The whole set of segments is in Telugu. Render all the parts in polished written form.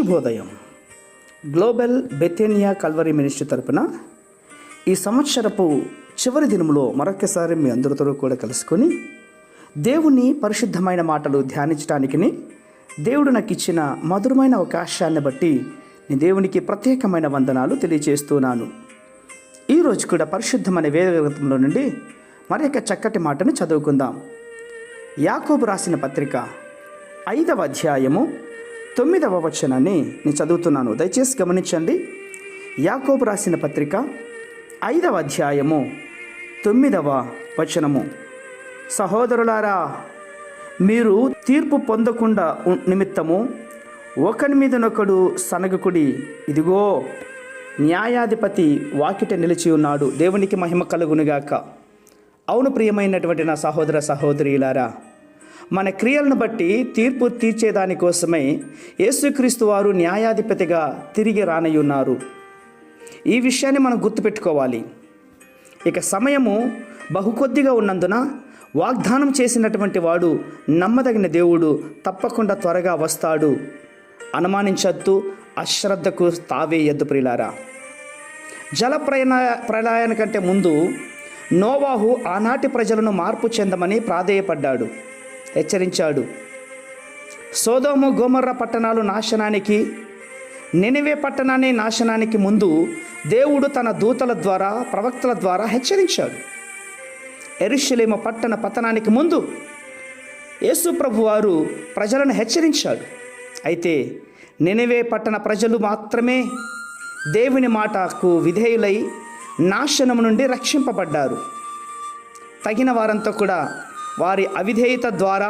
శుభోదయం. గ్లోబల్ బెథేనియా కల్వరీ మినిస్ట్రీ తరపున ఈ సంవత్సరపు చివరి దినములో మరొకసారి మీ అందరితో కూడా కలుసుకొని దేవుని పరిశుద్ధమైన మాటలు ధ్యానించడానికి దేవుడు నాకు ఇచ్చిన మధురమైన అవకాశాన్ని బట్టి నేను దేవునికి ప్రత్యేకమైన వందనాలు తెలియజేస్తున్నాను. ఈరోజు కూడా పరిశుద్ధమైన వేదగ్రంథంలో నుండి మరొక చక్కటి మాటను చదువుకుందాం. యాకోబు రాసిన పత్రిక 5వ అధ్యాయము 9వ వచనాన్ని నేను చదువుతున్నాను. దయచేసి గమనించండి. యాకోబు రాసిన పత్రిక 5వ అధ్యాయము 9వ వచనము. సహోదరులారా, మీరు తీర్పు పొందకుండా నిమిత్తము ఒకని మీదనొకడు సనగకుడి. ఇదిగో న్యాయాధిపతి వాకిట నిలిచి ఉన్నాడు. దేవునికి మహిమ కలుగునుగాక. అవును ప్రియమైనటువంటి నా సహోదర సహోదరీలారా, మన క్రియలను బట్టి తీర్పు తీర్చేదానికోసమై యేసుక్రీస్తు వారు న్యాయాధిపతిగా తిరిగి రానయ్యున్నారు. ఈ విషయాన్ని మనం గుర్తుపెట్టుకోవాలి. ఇక సమయము బహు కొద్దిగా ఉన్నందున వాగ్దానం చేసినటువంటి వాడు నమ్మదగిన దేవుడు తప్పకుండా త్వరగా వస్తాడు. అనుమానించద్దు, అశ్రద్ధకు తావేయద్దు ప్రియులారా. జల ప్రళయానికంటే ముందు నోవాహు ఆనాటి ప్రజలను మార్పు చెందమని ప్రాధేయపడ్డాడు, హెచ్చరించాడు. సొదొమ గొమొర్రా పట్టణాలు నాశనానికి, నినివే పట్టణాన్ని నాశనానికి ముందు దేవుడు తన దూతల ద్వారా, ప్రవక్తల ద్వారా హెచ్చరించాడు. యెరూషలేము పట్టణ పతనానికి ముందు యేసు ప్రభు వారు ప్రజలను హెచ్చరించాడు. అయితే నినివే పట్టణ ప్రజలు మాత్రమే దేవుని మాటకు విధేయులై నాశనం నుండి రక్షింపబడ్డారు. తగిన వారంతా కూడా వారి అవిధేయత ద్వారా,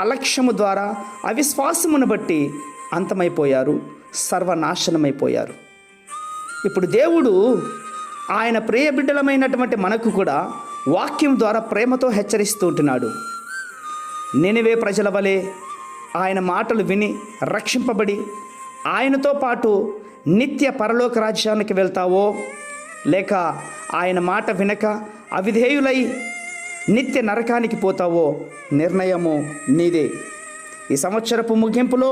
అలక్ష్యము ద్వారా, అవిశ్వాసమును బట్టి అంతమైపోయారు, సర్వనాశనమైపోయారు. ఇప్పుడు దేవుడు ఆయన ప్రియ బిడ్డలమైనటువంటి మనకు కూడా వాక్యం ద్వారా ప్రేమతో హెచ్చరిస్తూ ఉంటున్నాడు. నినివే ప్రజల వలె ఆయన మాటలు విని రక్షింపబడి ఆయనతో పాటు నిత్య పరలోక రాజ్యానికి వెళ్తావో, లేక ఆయన మాట వినక అవిధేయులై నిత్య నరకానికి పోతావో, నిర్ణయము నీదే. ఈ సంవత్సరపు ముగింపులో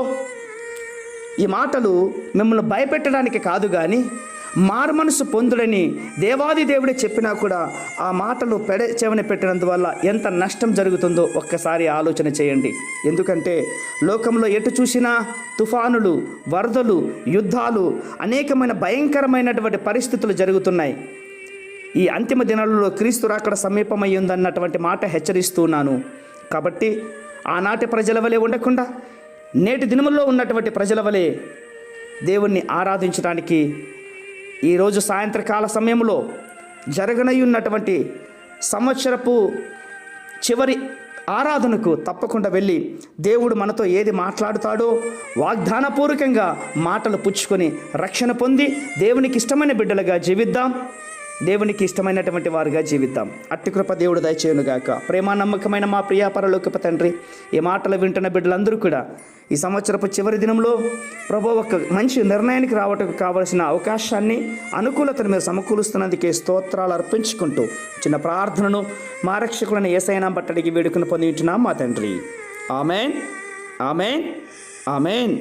ఈ మాటలు మిమ్మల్ని భయపెట్టడానికి కాదు, కానీ మారు మనసు పొందుడని దేవాది దేవుడే చెప్పినా కూడా ఆ మాటలు చెవిన పెట్టినందువల్ల ఎంత నష్టం జరుగుతుందో ఒక్కసారి ఆలోచన చేయండి. ఎందుకంటే లోకంలో ఎటు చూసినా తుఫానులు, వరదలు, యుద్ధాలు, అనేకమైన భయంకరమైనటువంటి పరిస్థితులు జరుగుతున్నాయి. ఈ అంతిమ దినాలలో క్రీస్తు రాకడ సమీపమై ఉందన్నటువంటి మాట హెచ్చరిస్తున్నాను. కాబట్టి ఆనాటి ప్రజల వలె ఉండకుండా నేటి దినముల్లో ఉన్నటువంటి ప్రజల వలె దేవుణ్ణి ఆరాధించడానికి ఈరోజు సాయంత్రకాల సమయంలో జరగనయ్యున్నటువంటి సంవత్సరపు చివరి ఆరాధనకు తప్పకుండా వెళ్ళి దేవుడు మనతో ఏది మాట్లాడుతాడో వాగ్దానపూర్వకంగా మాటలు పుచ్చుకొని రక్షణ పొంది దేవునికి ఇష్టమైన బిడ్డలుగా జీవిద్దాం, దేవునికి ఇష్టమైనటువంటి వారుగా జీవిద్దాం. అట్టి కృప దేవుడు దయచేయునుగాక. ప్రేమ నమ్మకమైన మా ప్రియ పరలోకపు తండ్రి, ఈ మాటలు వింటున్న బిడ్డలందరూ కూడా ఈ సంవత్సరపు చివరి దినంలో ప్రభు ఒక మంచి నిర్ణయానికి రావటకు కావలసిన అవకాశాన్ని, అనుకూలతను మీరు సమకూరుస్తున్నందుకే స్తోత్రాలు అర్పించుకుంటూ చిన్న ప్రార్థనను మా రక్షకులను యేసయ్య నామమున బట్టి అడిగి వేడుకను పొంది ఉంటున్నాం మా తండ్రి. Amen, amen, amen.